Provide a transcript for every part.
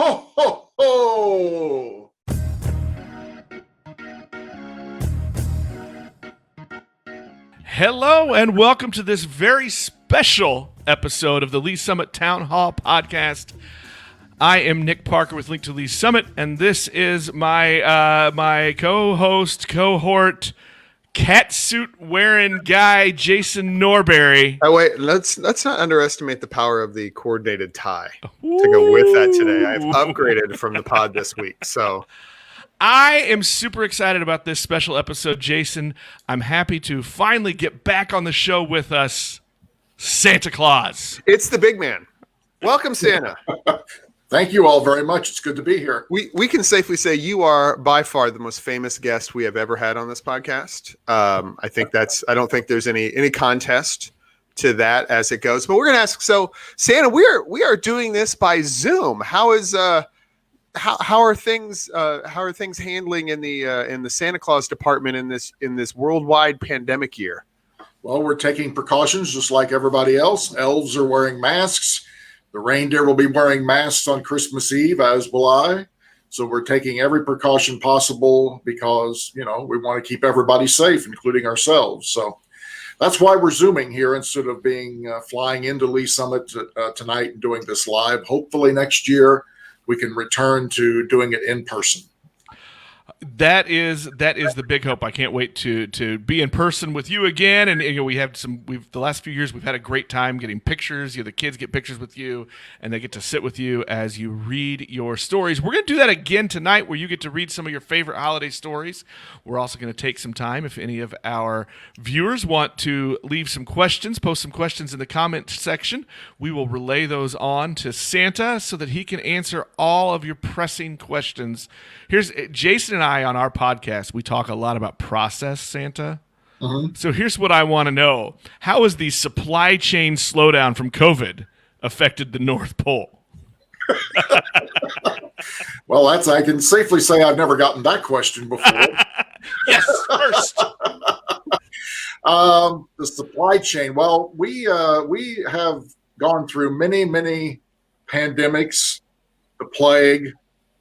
Ho, ho, ho! Hello and welcome to this very special episode of the Lee Summit Town Hall Podcast. I am Nick Parker with Link to Lee Summit, and this is my co-host, cohort, catsuit wearing guy, Jason Norbury. Oh wait, let's not underestimate the power of the coordinated tie to go with that today. I've upgraded from the pod this week, so I am super excited about this special episode, Jason. I'm happy to finally get back on the show with us, Santa Claus. it's the big man. Welcome, Santa. Thank you all very much. It's good to be here. We can safely say you are by far the most famous guest we have ever had on this podcast. I don't think there's any contest to that as it goes. But we're going to ask. So, Santa, we are doing this by Zoom. How are things handling in the Santa Claus department in this worldwide pandemic year? Well, we're taking precautions just like everybody else. Elves are wearing masks. The reindeer will be wearing masks on Christmas Eve, as will I. So we're taking every precaution possible because, we want to keep everybody safe, including ourselves. So that's why we're Zooming here instead of being flying into Lee Summit tonight and doing this live. Hopefully next year we can return to doing it in person. That is the big hope. I can't wait to be in person with you again. And the last few years we've had a great time getting pictures. The kids get pictures with you, and they get to sit with you as you read your stories. We're going to do that again tonight, where you get to read some of your favorite holiday stories. We're also going to take some time, if any of our viewers want to leave some questions, post some questions in the comment section. We will relay those on to Santa so that he can answer all of your pressing questions. Here's Jason and I on our podcast. We talk a lot about process, Santa. Mm-hmm. So here's what I want to know. How has the supply chain slowdown from COVID affected the North Pole? Well, I can safely say I've never gotten that question before. Yes, first. The supply chain. Well, we have gone through many, many pandemics, the plague,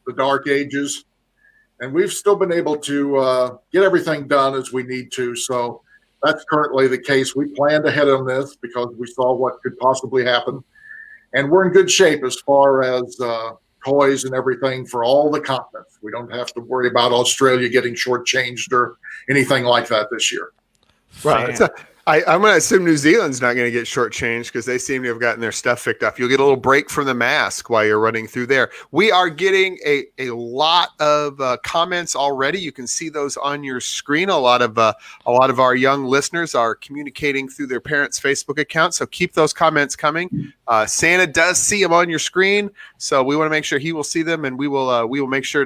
the dark ages. And we've still been able to get everything done as we need to. So that's currently the case. We planned ahead on this because we saw what could possibly happen. And we're in good shape as far as toys and everything for all the continents. We don't have to worry about Australia getting shortchanged or anything like that this year. Right. I'm going to assume New Zealand's not going to get shortchanged because they seem to have gotten their stuff picked up. You'll get a little break from the mask while you're running through there. We are getting a lot of comments already. You can see those on your screen. A lot of our young listeners are communicating through their parents' Facebook account. So keep those comments coming. Santa does see them on your screen, so we want to make sure he will see them, and we will make sure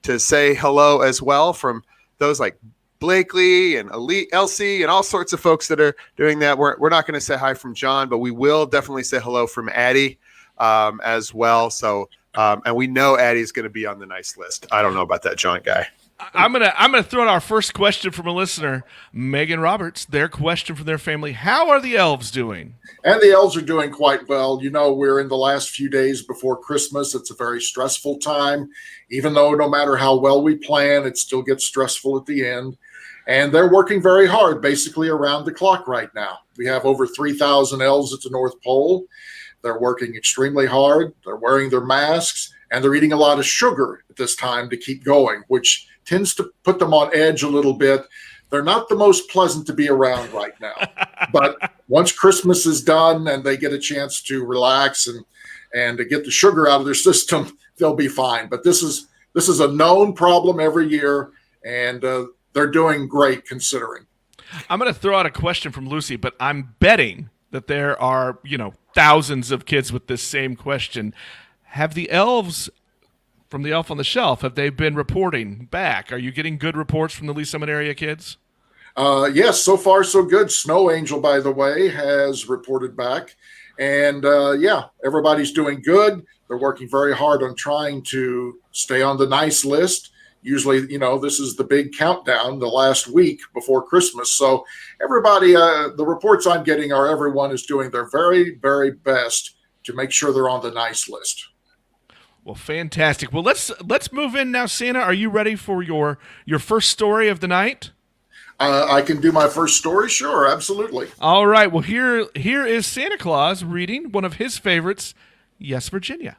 to say hello as well from those like Blakely and Elsie and all sorts of folks that are doing that. We're not going to say hi from John, but we will definitely say hello from Addie as well. So, and we know Addie's going to be on the nice list. I don't know about that John guy. I'm gonna throw in our first question from a listener, Megan Roberts. Their question from their family: how are the elves doing? And the elves are doing quite well. We're in the last few days before Christmas. It's a very stressful time. Even though no matter how well we plan, it still gets stressful at the end. And they're working very hard, basically around the clock right now. We have over 3,000 elves at the North Pole. They're working extremely hard. They're wearing their masks, and they're eating a lot of sugar at this time to keep going, which tends to put them on edge a little bit. They're not the most pleasant to be around right now. But once Christmas is done and they get a chance to relax and to get the sugar out of their system, they'll be fine. But this is a known problem every year, and they're doing great considering. I'm going to throw out a question from Lucy, but I'm betting that there are, thousands of kids with this same question. Have the elves from the Elf on the Shelf, have they been reporting back? Are you getting good reports from the Lee Summit area kids? Yes, so far so good. Snow Angel, by the way, has reported back. And everybody's doing good. They're working very hard on trying to stay on the nice list. Usually, this is the big countdown, the last week before Christmas. So everybody, the reports I'm getting are everyone is doing their very, very best to make sure they're on the nice list. Well, fantastic. Well, let's move in now. Santa, are you ready for your first story of the night? I can do my first story. Sure, absolutely. All right. Well, here is Santa Claus reading one of his favorites, Yes, Virginia.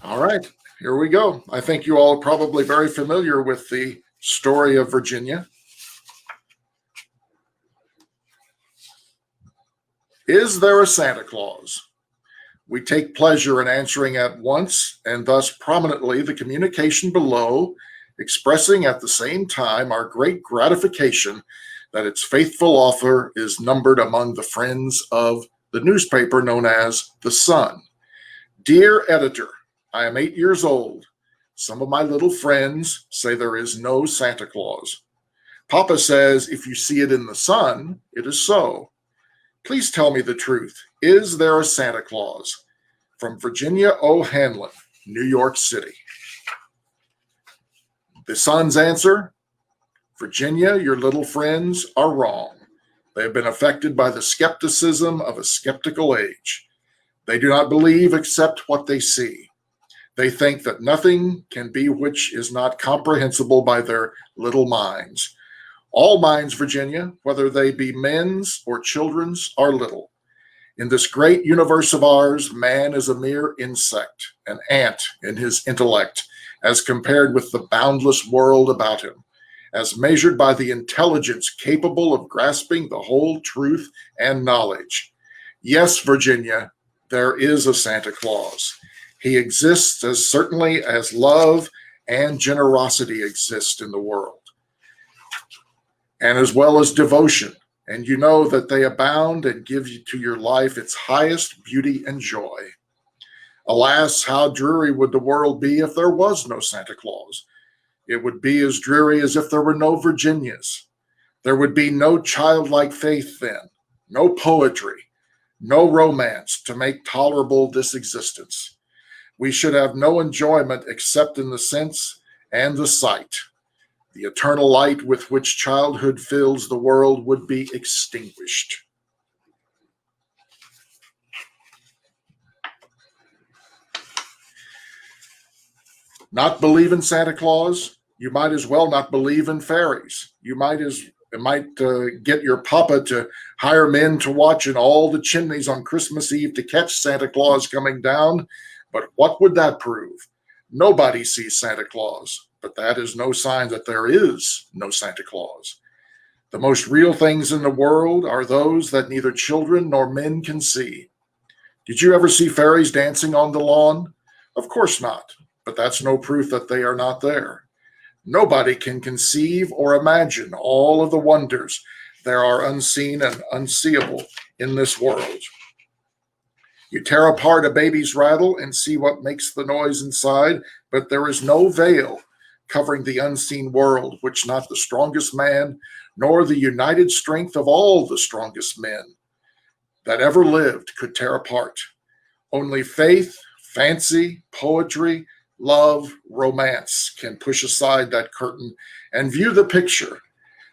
All right, here we go. I think you all are probably very familiar with the story of Virginia. Is there a Santa Claus? We take pleasure in answering at once and thus prominently the communication below, expressing at the same time our great gratification that its faithful author is numbered among the friends of the newspaper known as The Sun. Dear editor, I am 8 years old. Some of my little friends say there is no Santa Claus. Papa says if you see it in the sun, it is so. Please tell me the truth. Is there a Santa Claus? From Virginia O. Hanlon, New York City. The Sun's answer: Virginia, your little friends are wrong. They have been affected by the skepticism of a skeptical age. They do not believe except what they see. They think that nothing can be which is not comprehensible by their little minds. All minds, Virginia, whether they be men's or children's, are little. In this great universe of ours, man is a mere insect, an ant in his intellect, as compared with the boundless world about him, as measured by the intelligence capable of grasping the whole truth and knowledge. Yes, Virginia, there is a Santa Claus. He exists as certainly as love and generosity exist in the world, and as well as devotion, and you know that they abound and give you to your life its highest beauty and joy. Alas, how dreary would the world be if there was no Santa Claus? It would be as dreary as if there were no Virginias. There would be no childlike faith then, no poetry, no romance to make tolerable this existence. We should have no enjoyment except in the sense and the sight. The eternal light with which childhood fills the world would be extinguished. Not believe in Santa Claus? You might as well not believe in fairies. You might get your papa to hire men to watch in all the chimneys on Christmas Eve to catch Santa Claus coming down. But what would that prove? Nobody sees Santa Claus, but that is no sign that there is no Santa Claus. The most real things in the world are those that neither children nor men can see. Did you ever see fairies dancing on the lawn? Of course not, but that's no proof that they are not there. Nobody can conceive or imagine all of the wonders there are unseen and unseeable in this world. You tear apart a baby's rattle and see what makes the noise inside, but there is no veil covering the unseen world, which not the strongest man, nor the united strength of all the strongest men that ever lived could tear apart. Only faith, fancy, poetry, love, romance can push aside that curtain and view the picture,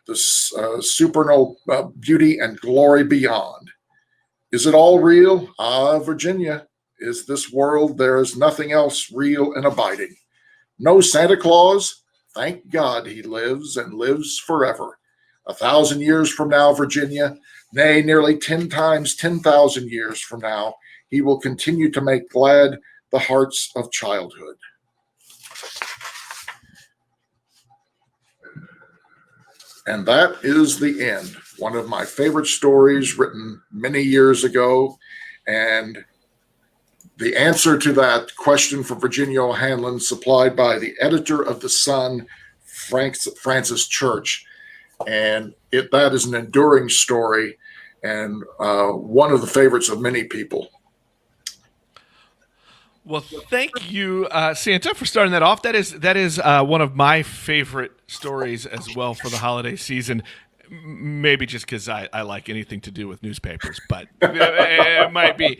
the supernal beauty and glory beyond. Is it all real? Ah, Virginia, is this world? There is nothing else real and abiding. No Santa Claus? Thank God he lives and lives forever. 1,000 years from now, Virginia, nay, nearly 10 times 10,000 years from now, he will continue to make glad the hearts of childhood. And that is the end. One of my favorite stories written many years ago. And the answer to that question from Virginia O'Hanlon supplied by the editor of The Sun, Francis Church. And that is an enduring story and one of the favorites of many people. Well, thank you, Santa, for starting that off. That is one of my favorite stories as well for the holiday season. Maybe just because I like anything to do with newspapers, but it might be.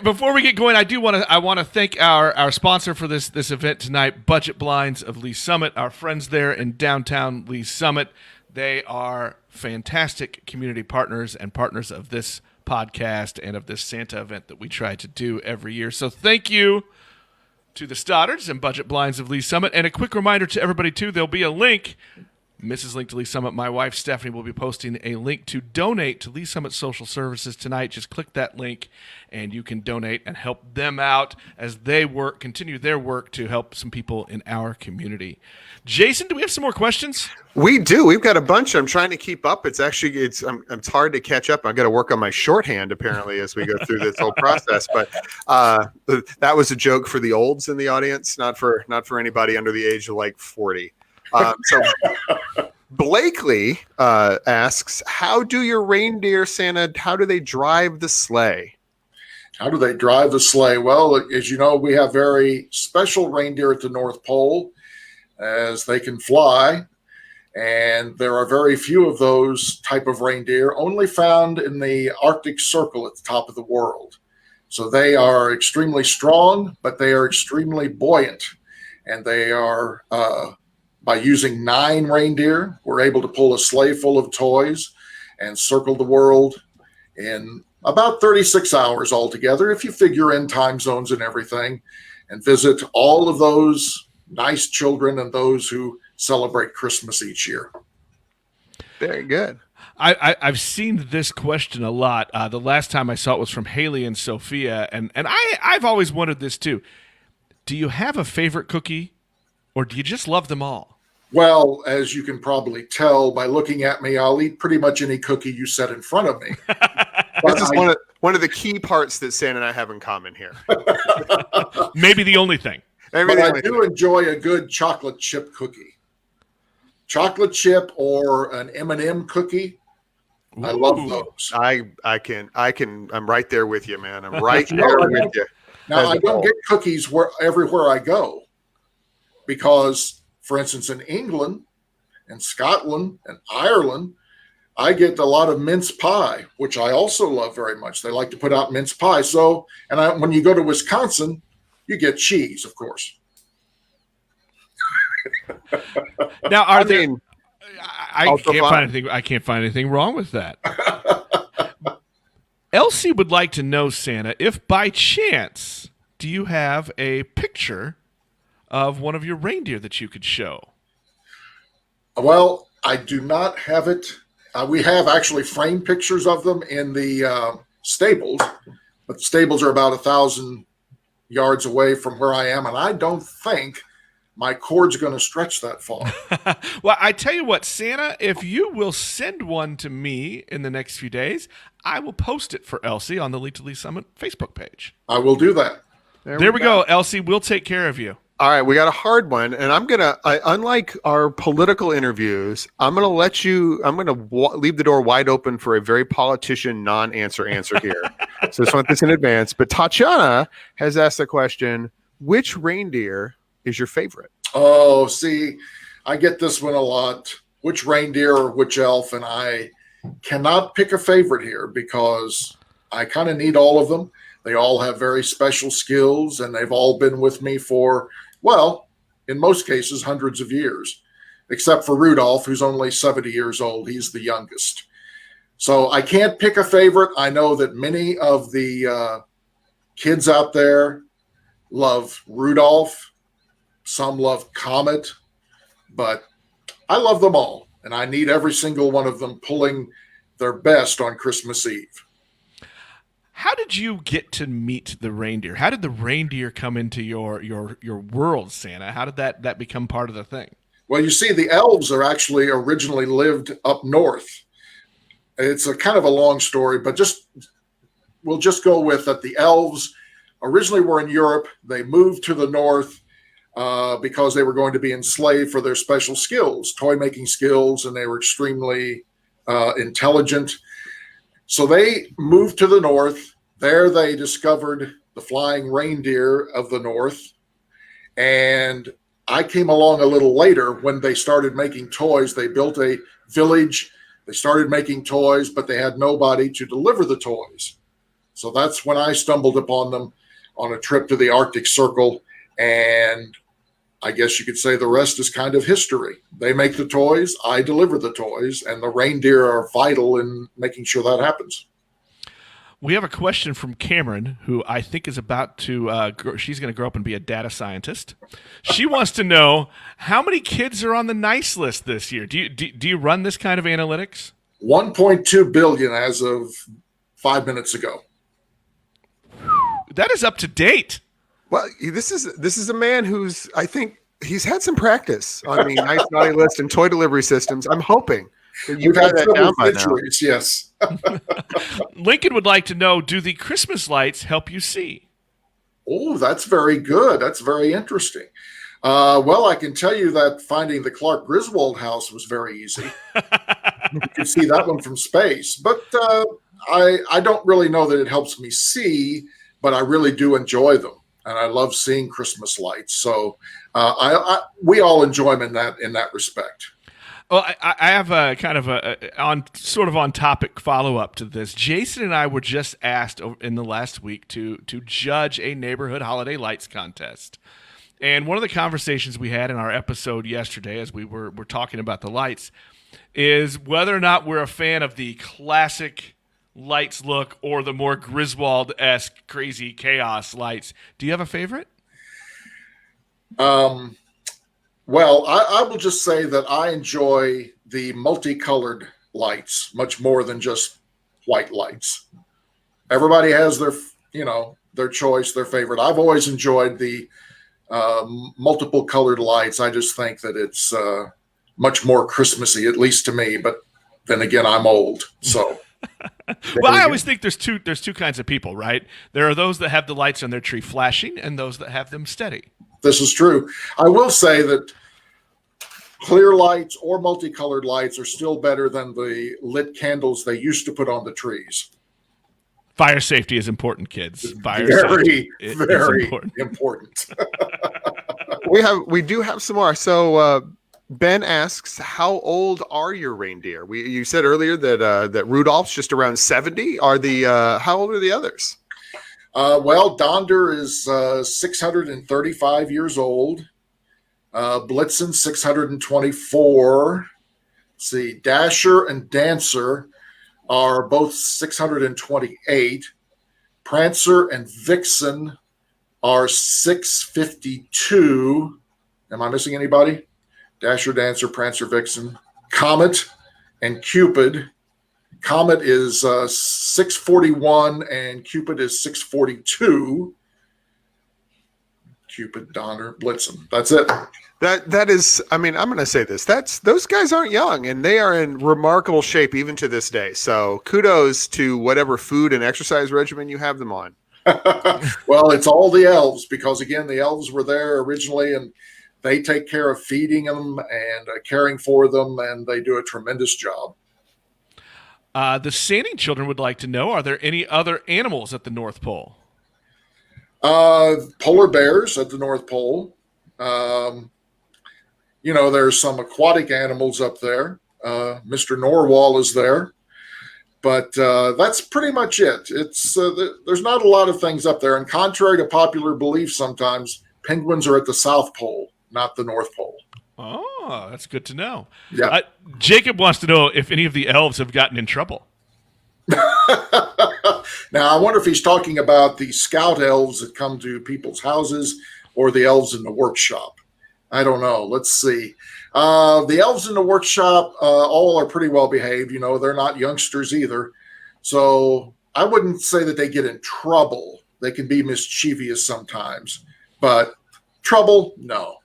Before we get going, I want to thank our sponsor for this event tonight, Budget Blinds of Lee Summit. Our friends there in downtown Lee Summit. They are fantastic community partners and partners of this podcast and of this Santa event that we try to do every year. So thank you to the Stoddards and Budget Blinds of Lee Summit. And a quick reminder to everybody, too, there'll be a link. Mrs. Link to Lee Summit, my wife, Stephanie, will be posting a link to donate to Lee Summit Social Services tonight. Just click that link, and you can donate and help them out as they continue their work to help some people in our community. Jason, do we have some more questions? We do. We've got a bunch. I'm trying to keep up. It's hard to catch up. I've got to work on my shorthand apparently as we go through this whole process. But that was a joke for the olds in the audience, not for anybody under the age of like 40. So Blakely asks, how do your reindeer, Santa, how do they drive the sleigh? How do they drive the sleigh? Well, as you know, we have very special reindeer at the North Pole, as they can fly. And there are very few of those type of reindeer, only found in the Arctic Circle at the top of the world. So they are extremely strong, but they are extremely buoyant. And they are, by using 9 reindeer, we're able to pull a sleigh full of toys and circle the world in about 36 hours altogether, if you figure in time zones and everything, and visit all of those nice children and those who celebrate Christmas each year. Very good. I've seen this question a lot. The last time I saw it was from Haley and Sophia, and I've always wondered this too. Do you have a favorite cookie, or do you just love them all? Well, as you can probably tell by looking at me, I'll eat pretty much any cookie you set in front of me. This is one of the key parts that Santa and I have in common here. Maybe the only thing. But I do enjoy a good chocolate chip cookie. Chocolate chip or an M&M cookie. Ooh. I love those. I'm right there with you, man. I'm right there with you. Now, I don't get cookies everywhere I go because, for instance, in England and Scotland and Ireland, I get a lot of mince pie, which I also love very much. They like to put out mince pie. So, when you go to Wisconsin, you get cheese, of course. Now, I can't find anything wrong with that. Elsie would like to know, Santa, if by chance, do you have a picture of one of your reindeer that you could show? Well, I do not have it. We have actually framed pictures of them in the stables, but the stables are about 1,000 yards away from where I am, and I don't think my cord's going to stretch that far. Well, I tell you what, Santa, if you will send one to me in the next few days, I will post it for Elsie on the Lee to Lee Summit Facebook page. I will do that. There we go, Elsie. We'll take care of you. All right, we got a hard one, and unlike our political interviews, I'm going to leave the door wide open for a very politician non-answer answer here. So I just want this in advance. But Tatiana has asked the question, which reindeer is your favorite? Oh, see, I get this one a lot. Which reindeer or which elf? And I cannot pick a favorite here because I kind of need all of them. They all have very special skills, and they've all been with me for, well, in most cases, hundreds of years, except for Rudolph, who's only 70 years old. He's the youngest. So I can't pick a favorite. I know that many of the kids out there love Rudolph. Some love Comet, but I love them all, and I need every single one of them pulling their best on Christmas Eve. How did you get to meet the reindeer? How did the reindeer come into your world, Santa? How did that become part of the thing? Well, you see, the elves are actually originally lived up north. It's a kind of a long story, but we'll just go with that. The elves originally were in Europe. They moved to the north because they were going to be enslaved for their special skills, toy making skills, and they were extremely intelligent. So they moved to the north. There they discovered the flying reindeer of the north. And I came along a little later when they started making toys. They built a village. They started making toys, but they had nobody to deliver the toys. So that's when I stumbled upon them on a trip to the Arctic Circle. And I guess you could say the rest is kind of history. They make the toys, I deliver the toys, and the reindeer are vital in making sure that happens. We have a question from Cameron, who I think is about to, she's going to grow up and be a data scientist. She wants to know how many kids are on the nice list this year. Do you run this kind of analytics? 1.2 billion as of 5 minutes ago. That is up to date. Well, this is a man who's, I think he's had some practice on the nice naughty list and toy delivery systems. I'm hoping that you've had that down by now. Yes. Lincoln would like to know, do the Christmas lights help you see? Oh, that's very good. That's very interesting. Well, I can tell you that finding the Clark Griswold house was very easy. You can see that one from space. But I don't really know that it helps me see, but I really do enjoy them. And I love seeing Christmas lights. So we all enjoy them in that respect. Well, I have a kind of on topic follow up to this. Jason and I were just asked in the last week to judge a neighborhood holiday lights contest. And one of the conversations we had in our episode yesterday, as we were talking about the lights, is whether or not we're a fan of the classic lights look or the more Griswold-esque crazy chaos lights. Do you have a favorite? Well, I will just say that I enjoy the multicolored lights much more than just white lights. Everybody has their choice, their favorite. I've always enjoyed the multiple colored lights. I just think that it's much more Christmassy, at least to me. But then again, I'm old, so. Well, I always think there's two kinds of people, right? There are those that have the lights on their tree flashing, and those that have them steady. This is true. I will say that clear lights or multicolored lights are still better than the lit candles they used to put on the trees. Fire safety is important, kids. Fire very, safety very is important. We do have some more. So Ben asks, how old are your reindeer? You said earlier that Rudolph's just around 70. How old are the others? Well, Donder is 635 years old. Blitzen, 624. Let's see, Dasher and Dancer are both 628. Prancer and Vixen are 652. Am I missing anybody? Dasher, Dancer, Prancer, Vixen. Comet and Cupid. Comet is 641 and Cupid is 642. Cupid, Donner, Blitzen. That's it. That is, I mean, I'm going to say this. Those guys aren't young, and they are in remarkable shape even to this day. So kudos to whatever food and exercise regimen you have them on. Well, it's all the elves because, again, the elves were there originally, and they take care of feeding them and caring for them, and they do a tremendous job. The Sanding children would like to know, are there any other animals at the North Pole? Polar bears at the North Pole. There's some aquatic animals up there. Mr. Norwal is there. But that's pretty much it. It's there's not a lot of things up there. And contrary to popular belief, sometimes penguins are at the South Pole, not the North Pole. Oh, that's good to know. Yeah. Jacob wants to know if any of the elves have gotten in trouble. Now, I wonder if he's talking about the scout elves that come to people's houses or the elves in the workshop. I don't know. Let's see. The elves in the workshop all are pretty well behaved. They're not youngsters either. So I wouldn't say that they get in trouble. They can be mischievous sometimes. But trouble, no.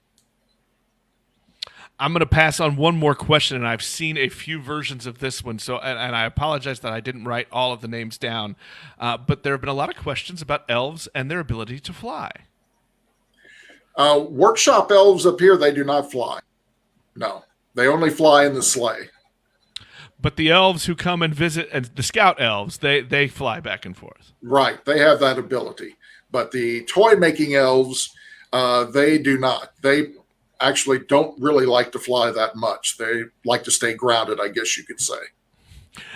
I'm going to pass on one more question, and I've seen a few versions of this one, so and I apologize that I didn't write all of the names down, but there have been a lot of questions about elves and their ability to fly. Workshop elves up here, they do not fly. No, they only fly in the sleigh. But the elves who come and visit, and the scout elves, they fly back and forth. Right, they have that ability. But the toy-making elves, they do not. They actually don't really like to fly that much. They like to stay grounded, I guess you could say.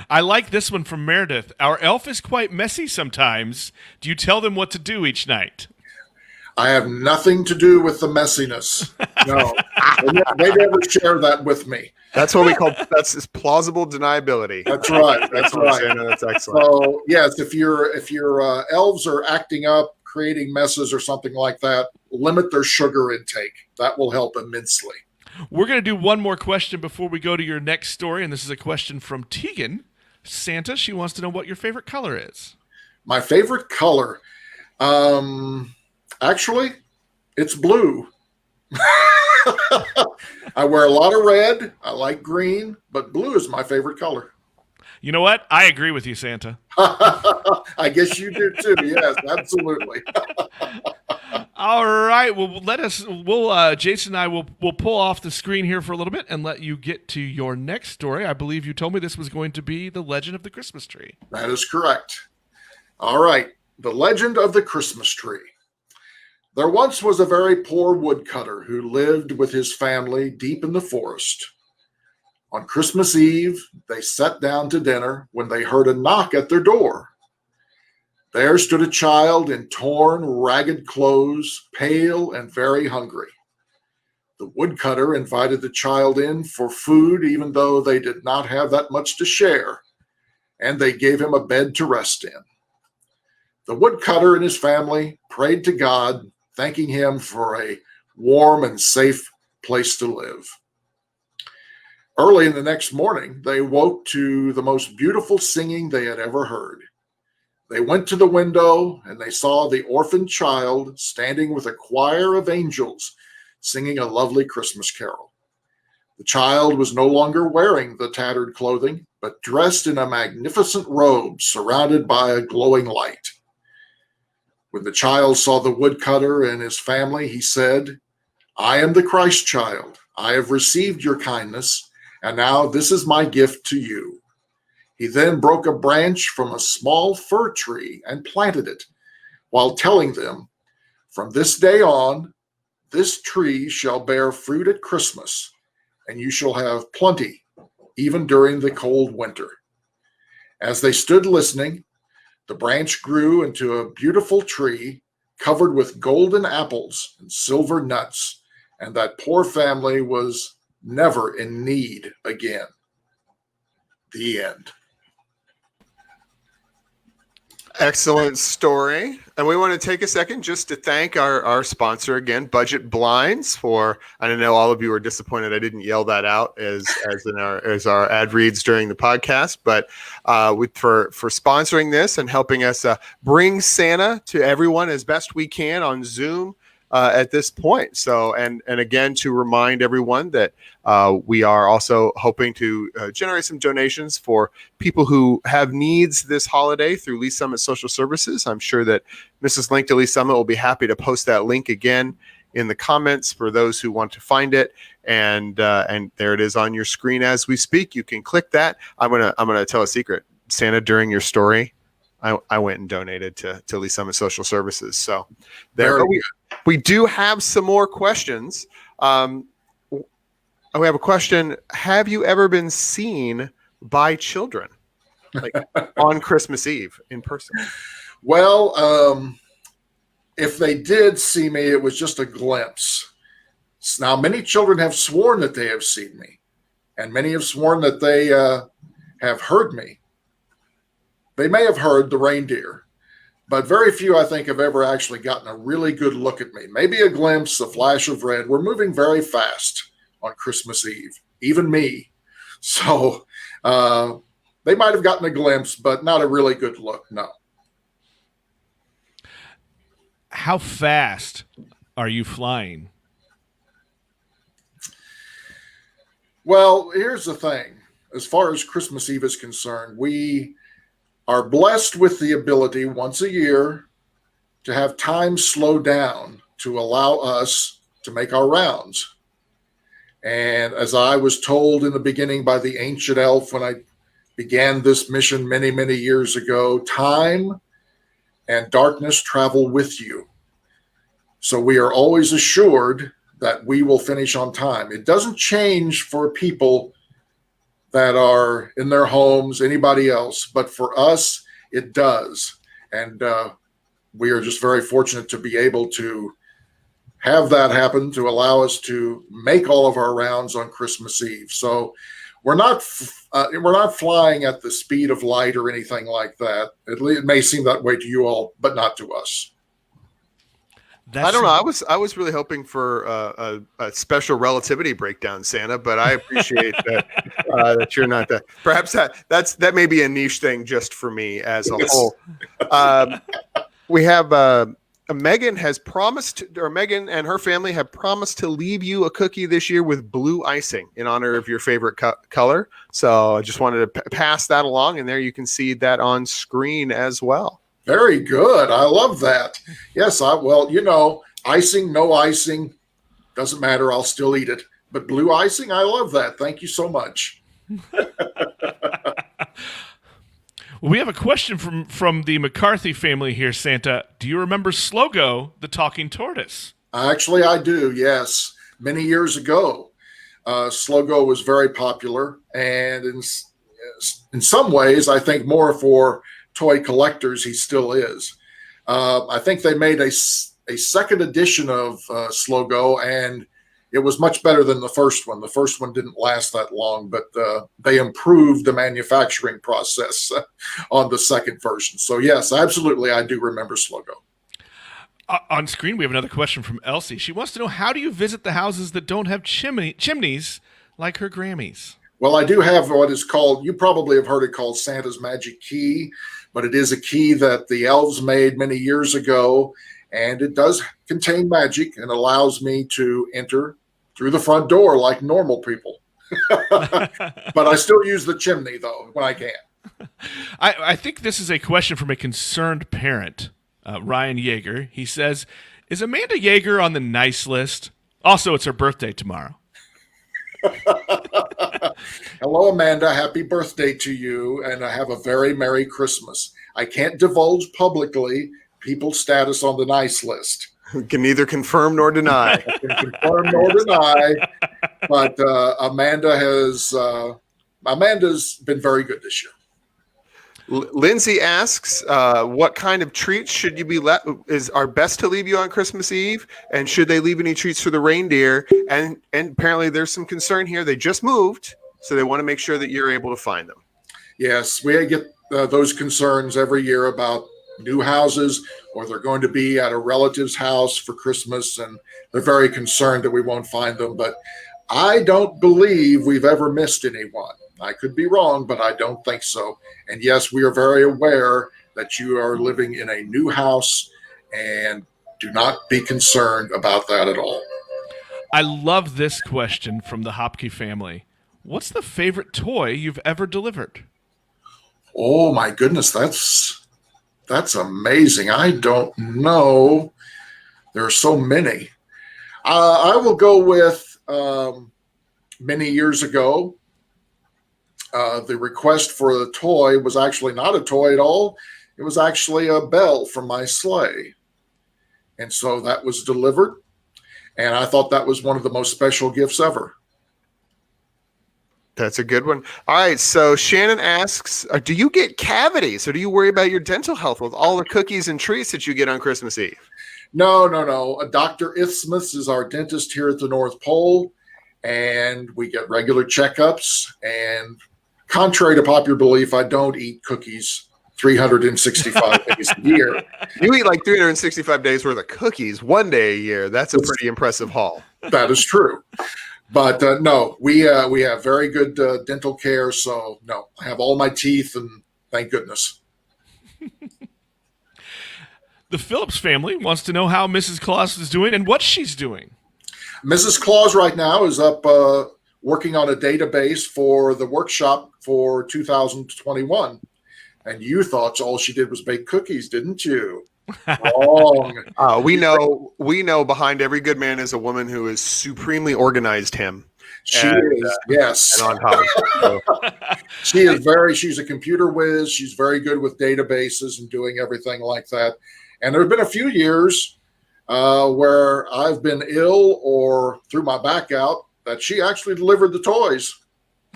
I like this one from Meredith. Our elf is quite messy sometimes. Do you tell them what to do each night? I have nothing to do with the messiness. No, they never share that with me. That's what we call that's plausible deniability. That's right. That's right. Santa, that's excellent. So yes, if your elves are acting up, creating messes or something like that, limit their sugar intake. That will help immensely. We're going to do one more question before we go to your next story, and this is a question from Tegan. Santa, she wants to know what your favorite color is. My favorite color, actually, it's blue. I wear a lot of red. I like green, but blue is my favorite color. You know what? I agree with you, Santa. I guess you do too. Yes, absolutely. All right. Well, Jason and I will pull off the screen here for a little bit and let you get to your next story. I believe you told me this was going to be The Legend of the Christmas Tree. That is correct. All right. The Legend of the Christmas Tree. There once was a very poor woodcutter who lived with his family deep in the forest. On Christmas Eve, they sat down to dinner when they heard a knock at their door. There stood a child in torn, ragged clothes, pale and very hungry. The woodcutter invited the child in for food, even though they did not have that much to share, and they gave him a bed to rest in. The woodcutter and his family prayed to God, thanking him for a warm and safe place to live. Early in the next morning, they woke to the most beautiful singing they had ever heard. They went to the window and they saw the orphaned child standing with a choir of angels singing a lovely Christmas carol. The child was no longer wearing the tattered clothing, but dressed in a magnificent robe surrounded by a glowing light. When the child saw the woodcutter and his family, he said, "I am the Christ child. I have received your kindness, and now this is my gift to you." He then broke a branch from a small fir tree and planted it, while telling them, "From this day on, this tree shall bear fruit at Christmas, and you shall have plenty, even during the cold winter." As they stood listening, the branch grew into a beautiful tree covered with golden apples and silver nuts, and that poor family was never in need again. The end. Excellent story. And we want to take a second just to thank our sponsor again, Budget Blinds, for, I know all of you are disappointed I didn't yell that out as our ad reads during the podcast, but for sponsoring this and helping us bring Santa to everyone as best we can on Zoom at this point. So, and again, to remind everyone that we are also hoping to generate some donations for people who have needs this holiday through Lee Summit Social Services. I'm sure that Mrs. Link to Lee Summit will be happy to post that link again in the comments for those who want to find it. And there it is on your screen as we speak. You can click that. I'm gonna tell a secret, Santa. During your story, I went and donated to Lee Summit Social Services. So there we do have some more questions. We have a question. Have you ever been seen by children, like on Christmas Eve in person? Well, if they did see me, it was just a glimpse. Now, many children have sworn that they have seen me, and many have sworn that they have heard me. They may have heard the reindeer, but very few, I think, have ever actually gotten a really good look at me. Maybe a glimpse, a flash of red. We're moving very fast on Christmas Eve, even me. So they might have gotten a glimpse, but not a really good look, no. How fast are you flying? Well, here's the thing. As far as Christmas Eve is concerned, we are blessed with the ability once a year to have time slow down to allow us to make our rounds. And as I was told in the beginning by the ancient elf when I began this mission many, many years ago, time and darkness travel with you. So we are always assured that we will finish on time. It doesn't change for people that are in their homes, anybody else, but for us, it does. And we are just very fortunate to be able to have that happen to allow us to make all of our rounds on Christmas Eve. So we're not flying at the speed of light or anything like that. It may seem that way to you all, but not to us. I don't know. I was really hoping for a special relativity breakdown, Santa, but I appreciate that that you're not that. Perhaps that may be a niche thing just for me as a whole. We have Megan has promised, or Megan and her family have promised to leave you a cookie this year with blue icing in honor of your favorite color. So I just wanted to pass that along, and there you can see that on screen as well. Very good. I love that. Yes, icing, no icing, doesn't matter. I'll still eat it. But blue icing, I love that. Thank you so much. We have a question from the McCarthy family here, Santa. Do you remember Slogo, the talking tortoise? Actually, I do, yes. Many years ago, Slogo was very popular. And in some ways, I think more for toy collectors, he still is. I think they made a second edition of Slogo, and it was much better than the first one. The first one didn't last that long, but they improved the manufacturing process on the second version. So yes, absolutely, I do remember Slogo. On screen, we have another question from Elsie. She wants to know, how do you visit the houses that don't have chimneys like her Grammys? Well, I do have what is called, you probably have heard it called Santa's Magic Key, but it is a key that the elves made many years ago, and it does contain magic and allows me to enter through the front door like normal people. But I still use the chimney, though, when I can. I think this is a question from a concerned parent, Ryan Yeager. He says, is Amanda Yeager on the nice list? Also, it's her birthday tomorrow. Hello, Amanda. Happy birthday to you, and I have a very Merry Christmas. I can't divulge publicly people's status on the nice list. Can neither confirm nor deny. But Amanda's been very good this year. Lindsay asks, what kind of treats should you be are best to leave you on Christmas Eve, and should they leave any treats for the reindeer? And apparently there's some concern here. They just moved, so they want to make sure that you're able to find them. Yes, we get those concerns every year about new houses, or they're going to be at a relative's house for Christmas, and they're very concerned that we won't find them. But I don't believe we've ever missed anyone. I could be wrong, but I don't think so. And yes, we are very aware that you are living in a new house, and do not be concerned about that at all. I love this question from the Hopke family. What's the favorite toy you've ever delivered? Oh my goodness, that's amazing. I don't know. There are so many. I will go with many years ago. The request for the toy was actually not a toy at all. It was actually a bell from my sleigh. And so that was delivered. And I thought that was one of the most special gifts ever. That's a good one. All right. So Shannon asks, do you get cavities, or do you worry about your dental health with all the cookies and treats that you get on Christmas Eve? No. Dr. Isthmus is our dentist here at the North Pole, and we get regular checkups. And contrary to popular belief, I don't eat cookies 365 days a year. You eat like 365 days worth of cookies one day a year. That's a pretty impressive haul. That is true. But no, we have very good dental care. So no, I have all my teeth, and thank goodness. The Phillips family wants to know how Mrs. Claus is doing and what she's doing. Mrs. Claus right now is up working on a database for the workshop for 2021. And you thought all she did was bake cookies, didn't you? Wrong. We know behind every good man is a woman who has supremely organized him. She is, yes. And on top of it, so. She's a computer whiz. She's very good with databases and doing everything like that. And there have been a few years where I've been ill or threw my back out that she actually delivered the toys.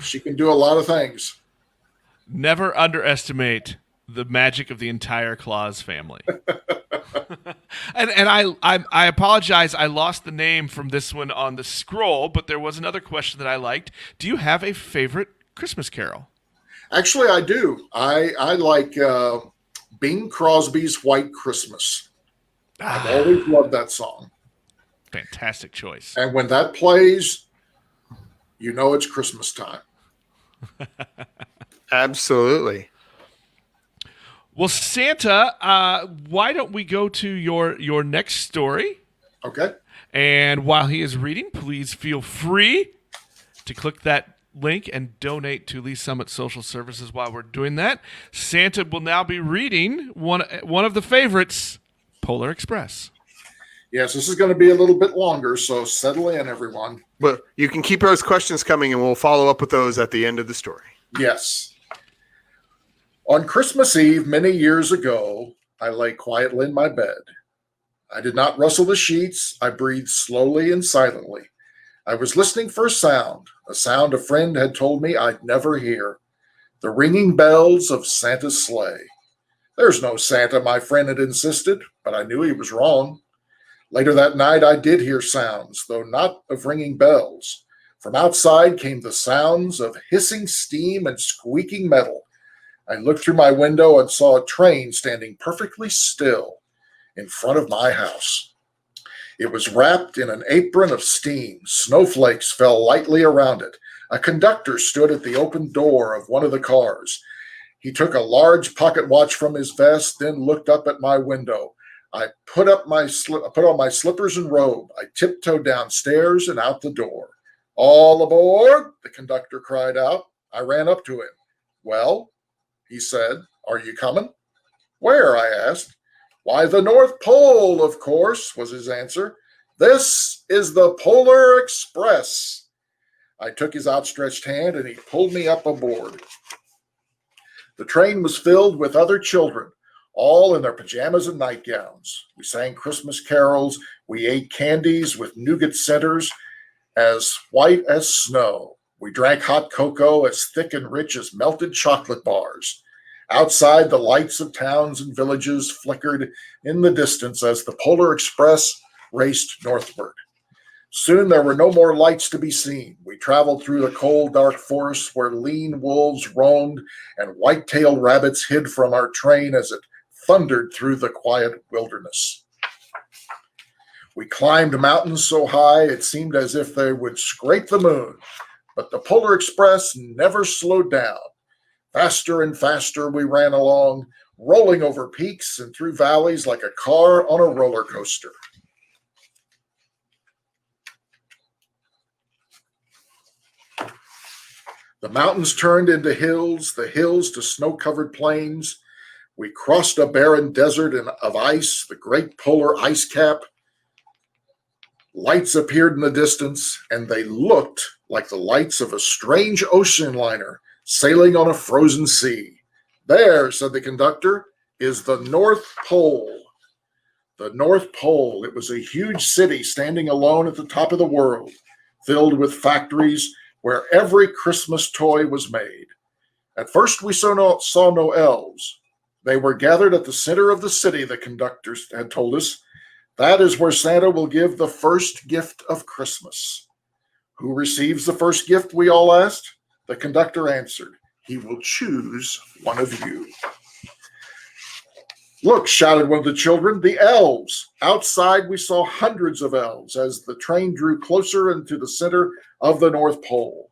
She can do a lot of things. Never underestimate the magic of the entire Claus family. and I apologize. I lost the name from this one on the scroll, but there was another question that I liked. Do you have a favorite Christmas carol? Actually, I do. I like Bing Crosby's White Christmas. I've always loved that song. Fantastic choice. And when that plays, you know it's Christmas time. Absolutely. Well, Santa, why don't we go to your next story? Okay. And while he is reading, please feel free to click that link and donate to Lee Summit Social Services while we're doing that. Santa will now be reading one of the favorites, Polar Express. Yes, this is going to be a little bit longer, so settle in, everyone. Well, you can keep those questions coming, and we'll follow up with those at the end of the story. Yes. On Christmas Eve, many years ago, I lay quietly in my bed. I did not rustle the sheets. I breathed slowly and silently. I was listening for a sound a friend had told me I'd never hear, the ringing bells of Santa's sleigh. There's no Santa, my friend had insisted, but I knew he was wrong. Later that night, I did hear sounds, though not of ringing bells. From outside came the sounds of hissing steam and squeaking metal. I looked through my window and saw a train standing perfectly still in front of my house. It was wrapped in an apron of steam. Snowflakes fell lightly around it. A conductor stood at the open door of one of the cars. He took a large pocket watch from his vest, then looked up at my window. I put on my slippers and robe. I tiptoed downstairs and out the door. All aboard, the conductor cried out. I ran up to him. Well, he said, are you coming? Where? I asked. Why, the North Pole, of course, was his answer. This is the Polar Express. I took his outstretched hand and he pulled me up aboard. The train was filled with other children, all in their pajamas and nightgowns. We sang Christmas carols. We ate candies with nougat centers as white as snow. We drank hot cocoa as thick and rich as melted chocolate bars. Outside, the lights of towns and villages flickered in the distance as the Polar Express raced northward. Soon there were no more lights to be seen. We traveled through the cold, dark forests where lean wolves roamed and white-tailed rabbits hid from our train as it thundered through the quiet wilderness. We climbed mountains so high it seemed as if they would scrape the moon, but the Polar Express never slowed down. Faster and faster we ran along, rolling over peaks and through valleys like a car on a roller coaster. The mountains turned into hills, the hills to snow-covered plains. We crossed a barren desert of ice, the great polar ice cap. Lights appeared in the distance, and they looked like the lights of a strange ocean liner sailing on a frozen sea. There, said the conductor, is the North Pole. The North Pole. It was a huge city standing alone at the top of the world, filled with factories where every Christmas toy was made. At first, we saw no elves. They were gathered at the center of the city, the conductor had told us. That is where Santa will give the first gift of Christmas. Who receives the first gift, we all asked? The conductor answered, he will choose one of you. Look, shouted one of the children, the elves. Outside, we saw hundreds of elves as the train drew closer into the center of the North Pole.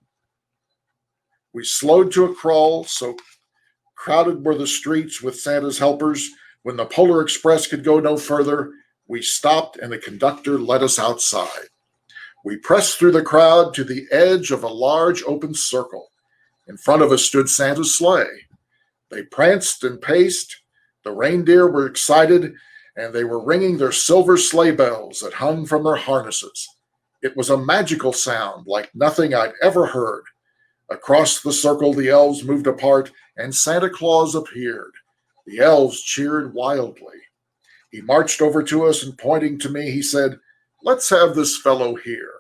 We slowed to a crawl, so crowded were the streets with Santa's helpers. When the Polar Express could go no further, we stopped and the conductor led us outside. We pressed through the crowd to the edge of a large open circle. In front of us stood Santa's sleigh. They pranced and paced. The reindeer were excited, and they were ringing their silver sleigh bells that hung from their harnesses. It was a magical sound like nothing I'd ever heard. Across the circle, the elves moved apart, and Santa Claus appeared. The elves cheered wildly. He marched over to us, and pointing to me, he said, let's have this fellow here.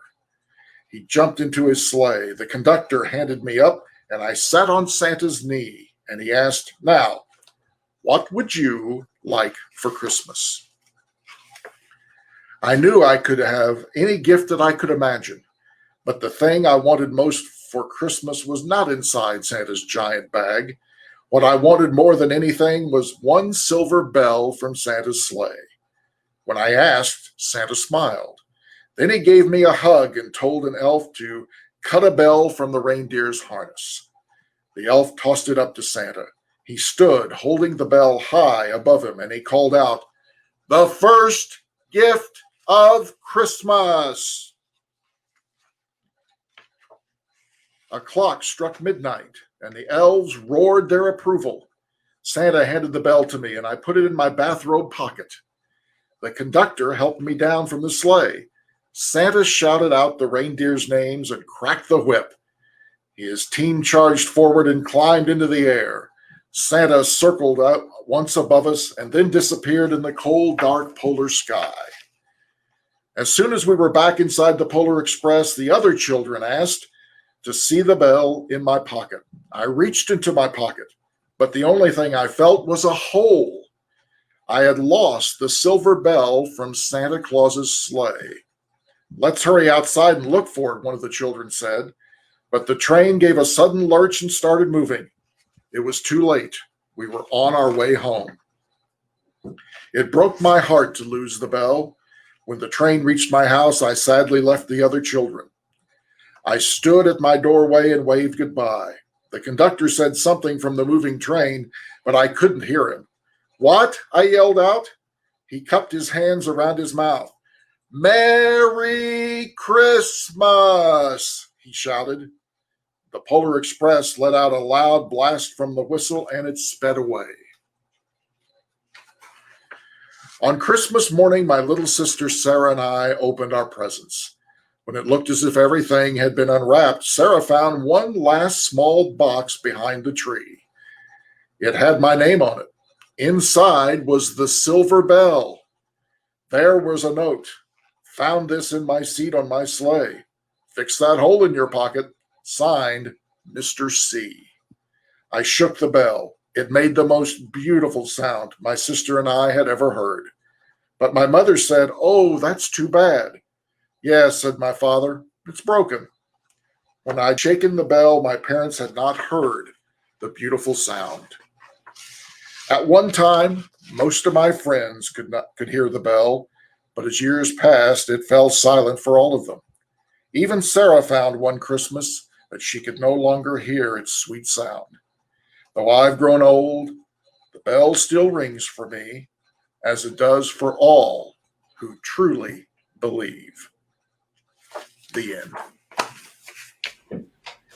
He jumped into his sleigh. The conductor handed me up, and I sat on Santa's knee, and he asked, now, What would you like for Christmas? I knew I could have any gift that I could imagine, but the thing I wanted most for Christmas was not inside Santa's giant bag. What I wanted more than anything was one silver bell from Santa's sleigh. When I asked, Santa smiled. Then he gave me a hug and told an elf to cut a bell from the reindeer's harness. The elf tossed it up to Santa. He stood holding the bell high above him, and he called out, "The first gift of Christmas." A clock struck midnight, and the elves roared their approval. Santa handed the bell to me, and I put it in my bathrobe pocket. The conductor helped me down from the sleigh. Santa shouted out the reindeers' names and cracked the whip. His team charged forward and climbed into the air. Santa circled out once above us and then disappeared in the cold, dark polar sky. As soon as we were back inside the Polar Express, the other children asked to see the bell in my pocket. I reached into my pocket, but the only thing I felt was a hole. I had lost the silver bell from Santa Claus's sleigh. "Let's hurry outside and look for it," one of the children said. But the train gave a sudden lurch and started moving. It was too late. We were on our way home. It broke my heart to lose the bell. When the train reached my house, I sadly left the other children. I stood at my doorway and waved goodbye. The conductor said something from the moving train, but I couldn't hear him. "What?" I yelled out. He cupped his hands around his mouth. "Merry Christmas," he shouted. The Polar Express let out a loud blast from the whistle, and it sped away. On Christmas morning, my little sister Sarah and I opened our presents. When it looked as if everything had been unwrapped, Sarah found one last small box behind the tree. It had my name on it. Inside was the silver bell. There was a note. "Found this in my seat on my sleigh. Fix that hole in your pocket. Signed, Mr. C." I shook the bell. It made the most beautiful sound my sister and I had ever heard. But my mother said, "Oh, that's too bad." "Yes," said my father, "it's broken." When I'd shaken the bell, my parents had not heard the beautiful sound. At one time, most of my friends could hear the bell, but as years passed, it fell silent for all of them. Even Sarah found one Christmas that she could no longer hear its sweet sound. Though I've grown old, the bell still rings for me, as it does for all who truly believe. The end.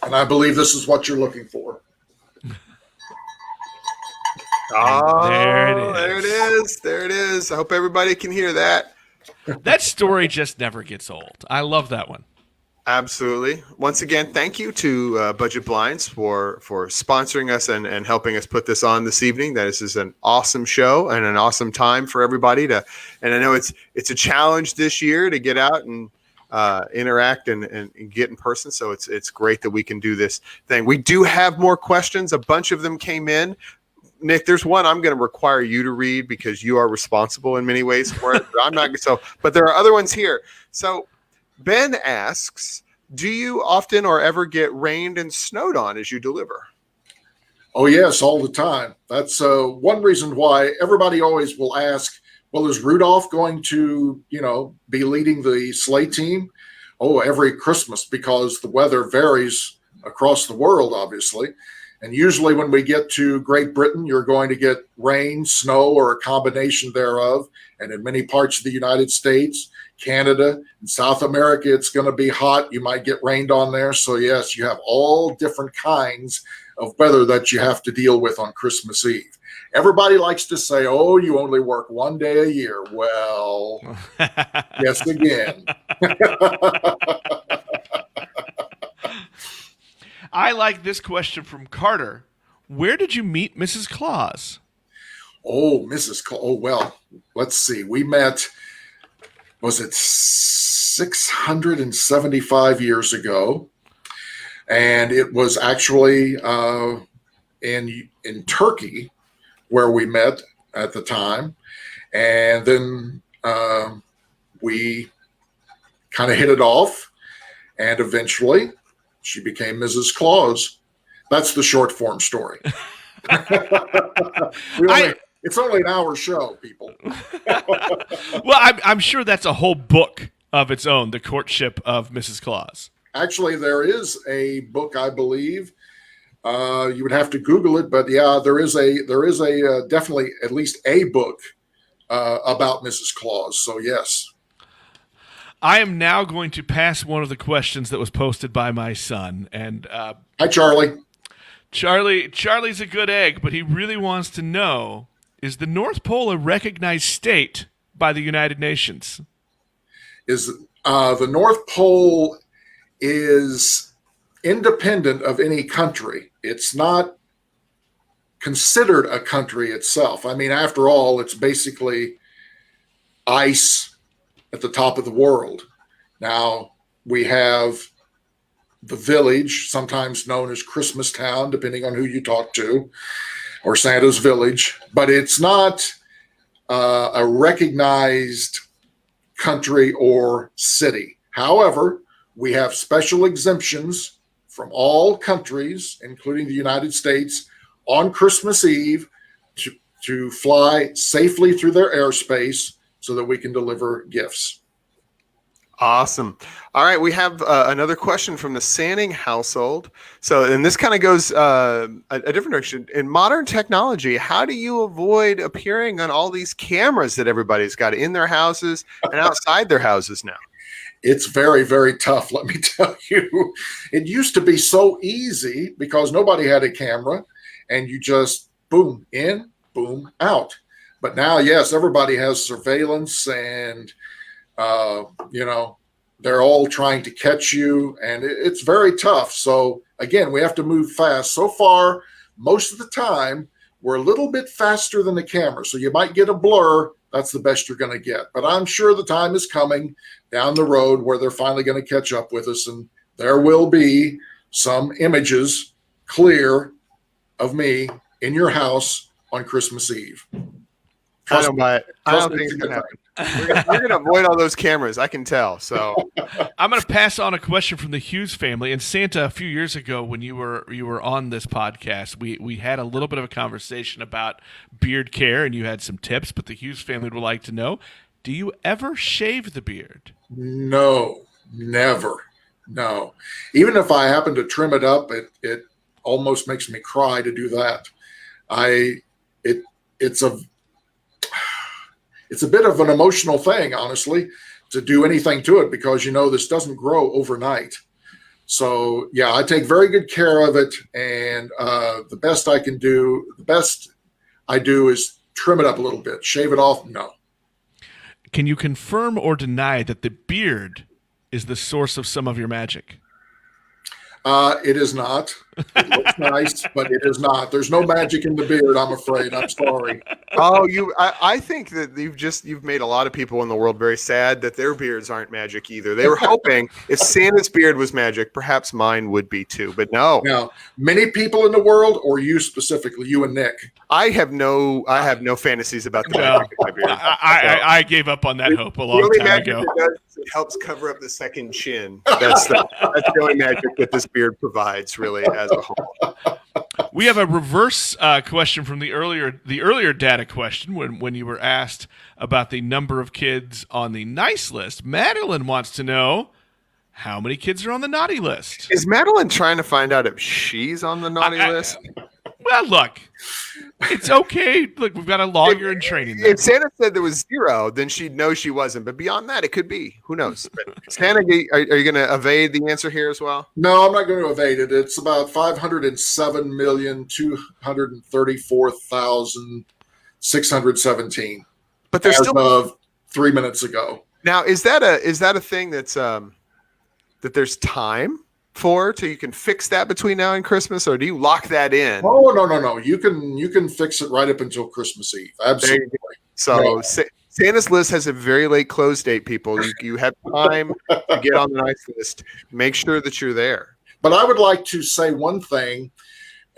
And I believe this is what you're looking for. Oh, There it is. There it is. I hope everybody can hear that. That story just never gets old. I love that one. Absolutely. Once again, thank you to Budget Blinds for sponsoring us and helping us put this on this evening. This is an awesome show and an awesome time for everybody to. And I know it's a challenge this year to get out and interact and get in person. So it's great that we can do this thing. We do have more questions. A bunch of them came in. Nick, there's one I'm going to require you to read because you are responsible in many ways for it. But I'm not so. But there are other ones here. So Ben asks, do you often or ever get rained and snowed on as you deliver? Oh, yes, all the time. That's one reason why everybody always will ask, well, is Rudolph going to, be leading the sleigh team? Oh, every Christmas, because the weather varies across the world, obviously. And usually when we get to Great Britain, you're going to get rain, snow, or a combination thereof. And in many parts of the United States, Canada, and South America, it's going to be hot. You might get rained on there. So, yes, you have all different kinds of weather that you have to deal with on Christmas Eve. Everybody likes to say, oh, you only work one day a year. Well, yes, again. I like this question from Carter. Where did you meet Mrs. Claus? Oh, Mrs. Claus. Oh, well, let's see. We met, was it 675 years ago? And it was actually in Turkey where we met at the time. And then we kind of hit it off. And eventually she became Mrs. Claus. That's the short form story. It's only an hour show, people. Well, I'm sure that's a whole book of its own, The Courtship of Mrs. Claus. Actually, there is a book, I believe. You would have to Google it, but yeah, there is a definitely at least a book about Mrs. Claus. So yes. I am now going to pass one of the questions that was posted by my son. And Hi, Charlie. Charlie's a good egg, but he really wants to know, is the North Pole a recognized state by the United Nations? Is the North Pole is independent of any country. It's not considered a country itself. I mean, after all, it's basically ice at the top of the world. Now, we have the village, sometimes known as Christmas Town, depending on who you talk to, or Santa's Village, but it's not a recognized country or city. However, we have special exemptions from all countries, including the United States, on Christmas Eve to fly safely through their airspace so that we can deliver gifts. Awesome. All right, we have another question from the Sanning household. So, and this kind of goes a different direction. In modern technology, how do you avoid appearing on all these cameras that everybody's got in their houses and outside their houses now? It's very, very tough, let me tell you. It used to be so easy because nobody had a camera and you just boom in, boom out. But now, yes, everybody has surveillance and they're all trying to catch you, and it's very tough. So again, we have to move fast. So far, most of the time, we're a little bit faster than the camera. So you might get a blur. That's the best you're going to get. But I'm sure the time is coming down the road where they're finally going to catch up with us, and there will be some images clear of me in your house on Christmas Eve. I don't buy it. I don't think it's going to happen. We're going to avoid all those cameras. I can tell. So I'm going to pass on a question from the Hughes family. And Santa, a few years ago when you were on this podcast, we had a little bit of a conversation about beard care, and you had some tips. But the Hughes family would like to know: do you ever shave the beard? No, never. No. Even if I happen to trim it up, it almost makes me cry to do that. It's a bit of an emotional thing, honestly, to do anything to it because, this doesn't grow overnight. So, yeah, I take very good care of it. And the best I do is trim it up a little bit. Shave it off? No. Can you confirm or deny that the beard is the source of some of your magic? It is not. It looks nice, but it is not. There's no magic in the beard, I'm afraid. I'm sorry. Oh, I think that you've made a lot of people in the world very sad that their beards aren't magic either. They were hoping if Santa's beard was magic, perhaps mine would be too, but no. Now, many people in the world, or you specifically, you and Nick? I have no fantasies about the magic of my beard. I gave up on that hope a long time ago. It helps cover up the second chin. That's the only magic that this beard provides, really, as a whole. We have a reverse question from the earlier data question when you were asked about the number of kids on the nice list. Madeline wants to know how many kids are on the naughty list. Is Madeline trying to find out if she's on the naughty list? Well, look, it's okay. Look, we've got a lawyer in training. If Santa said there was 0, then she'd know she wasn't. But beyond that, it could be. Who knows? Santa, are you going to evade the answer here as well? No, I'm not going to evade it. It's about 507,234,617. But there's still of 3 minutes ago. Now, is that a thing that's that there's time for, so you can fix that between now and Christmas, or do you lock that in? Oh, no. You can fix it right up until Christmas Eve. Absolutely. So Santa's list has a very late close date, people. You have time to get on the nice list. Make sure that you're there. But I would like to say one thing.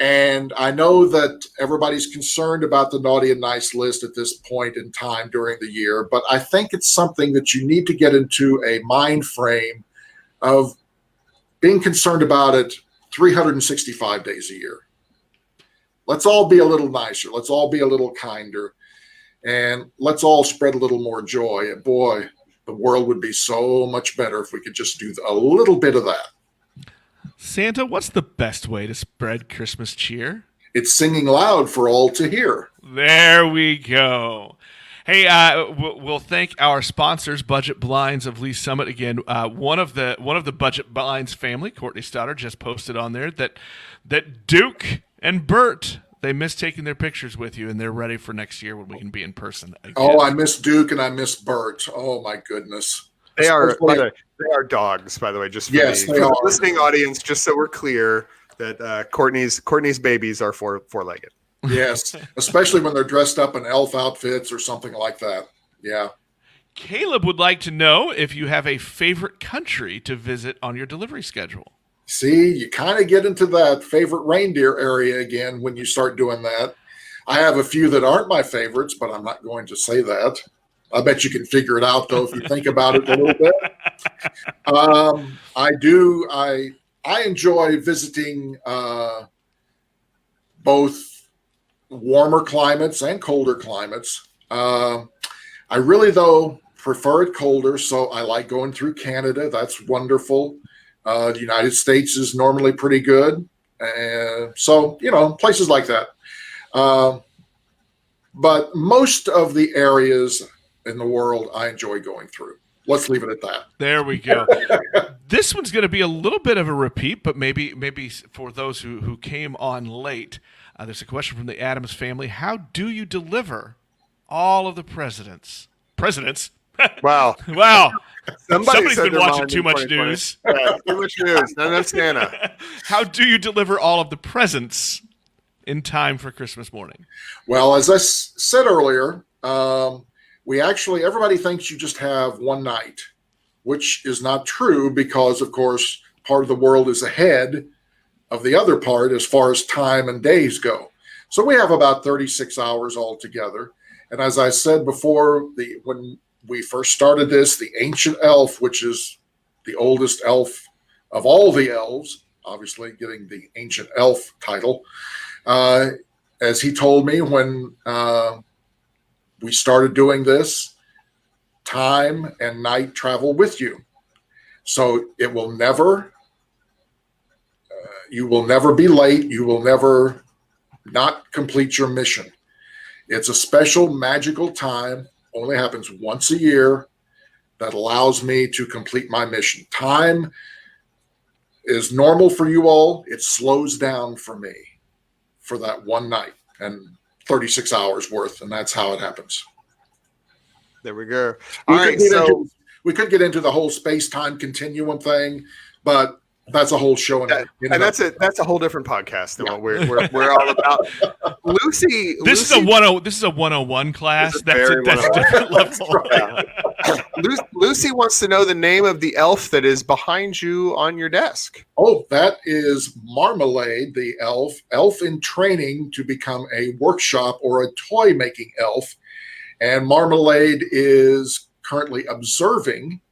And I know that everybody's concerned about the naughty and nice list at this point in time during the year, but I think it's something that you need to get into a mind frame of being concerned about it 365 days a year. Let's all be a little nicer. Let's all be a little kinder. And let's all spread a little more joy. And boy, the world would be so much better if we could just do a little bit of that. Santa, what's the best way to spread Christmas cheer? It's singing loud for all to hear. There we go. Hey, we'll thank our sponsors, Budget Blinds of Lee Summit. Again, one of the Budget Blinds family, Courtney Stoddard, just posted on there that Duke and Bert, they miss taking their pictures with you, and they're ready for next year when we can be in person again. Oh, I miss Duke and I miss Bert. Oh my goodness. They are dogs, by the way. Just for the listening audience, just so we're clear that Courtney's babies are four-legged. Yes, especially when they're dressed up in elf outfits or something like that. Yeah. Caleb would like to know if you have a favorite country to visit on your delivery schedule. See, you kind of get into that favorite reindeer area again when you start doing that. I have a few that aren't my favorites, but I'm not going to say that. I bet you can figure it out, though, if you think about it a little bit. I do. I enjoy visiting both warmer climates and colder climates. I really, though, prefer it colder, so I like going through Canada. That's wonderful. The United States is normally pretty good. So, places like that. But most of the areas in the world I enjoy going through. Let's leave it at that. There we go. This one's going to be a little bit of a repeat, but maybe for those who came on late, there's a question from the Addams family. How do you deliver all of the presidents? Wow. Wow. Somebody's been watching too much news. Yeah, too much news. Not enough Santa. How do you deliver all of the presents in time for Christmas morning? Well, as I said earlier, everybody thinks you just have one night, which is not true because, of course, part of the world is ahead of the other part as far as time and days go. So we have about 36 hours altogether. And as I said before, when we first started this, the ancient elf, which is the oldest elf of all the elves, obviously getting the ancient elf title, as he told me when we started doing this, time and night travel with you. So it will never, you will never be late. You will never not complete your mission. It's a special magical time, only happens once a year, that allows me to complete my mission. Time is normal for you all. It slows down for me for that one night and 36 hours worth, and that's how it happens. There we go. We could get into the whole space-time continuum thing, but that's a whole show. That's a whole different podcast than what we're all about. Lucy, this is a 101 class. That's a different level. Right. Lucy wants to know the name of the elf that is behind you on your desk. Oh, that is Marmalade, the elf in training to become a workshop or a toy making elf. And Marmalade is currently observing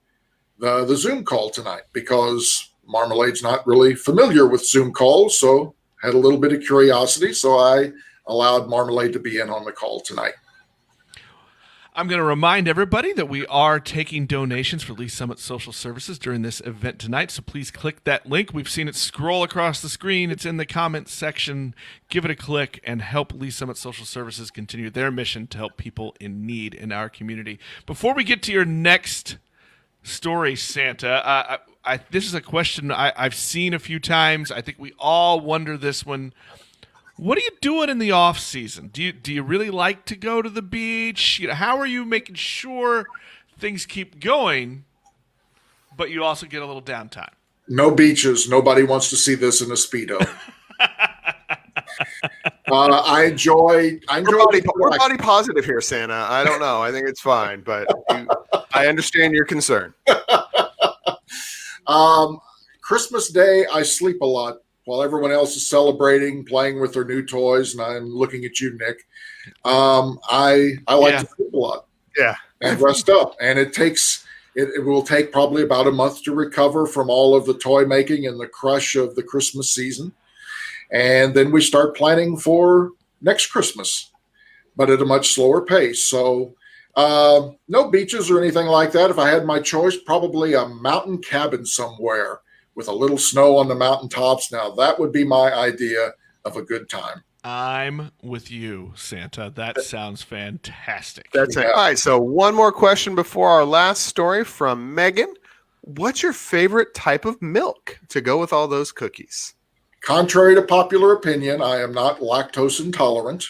the Zoom call tonight because Marmalade's not really familiar with Zoom calls, so had a little bit of curiosity. So I allowed Marmalade to be in on the call tonight. I'm going to remind everybody that we are taking donations for Lee Summit Social Services during this event tonight, so please click that link. We've seen it scroll across the screen. It's in the comments section. Give it a click and help Lee Summit Social Services continue their mission to help people in need in our community. Before we get to your next story, Santa, this is a question I've seen a few times. I think we all wonder this one. What are you doing in the off season? Do you really like to go to the beach? How are you making sure things keep going, but you also get a little downtime? No beaches. Nobody wants to see this in a Speedo. I enjoy. We're body positive here, Santa. I don't know. I think it's fine, but I understand your concern. Christmas Day, I sleep a lot while everyone else is celebrating, playing with their new toys, and I'm looking at you, Nick. I like to sleep a lot Yeah. and rest up, and it will take probably about a month to recover from all of the toy making and the crush of the Christmas season, and then we start planning for next Christmas, but at a much slower pace. So no beaches or anything like that. If I had my choice, probably a mountain cabin somewhere with a little snow on the mountaintops. Now, that would be my idea of a good time. I'm with you, Santa. That sounds fantastic. That's it. All right. So one more question before our last story from Megan. What's your favorite type of milk to go with all those cookies? Contrary to popular opinion, I am not lactose intolerant,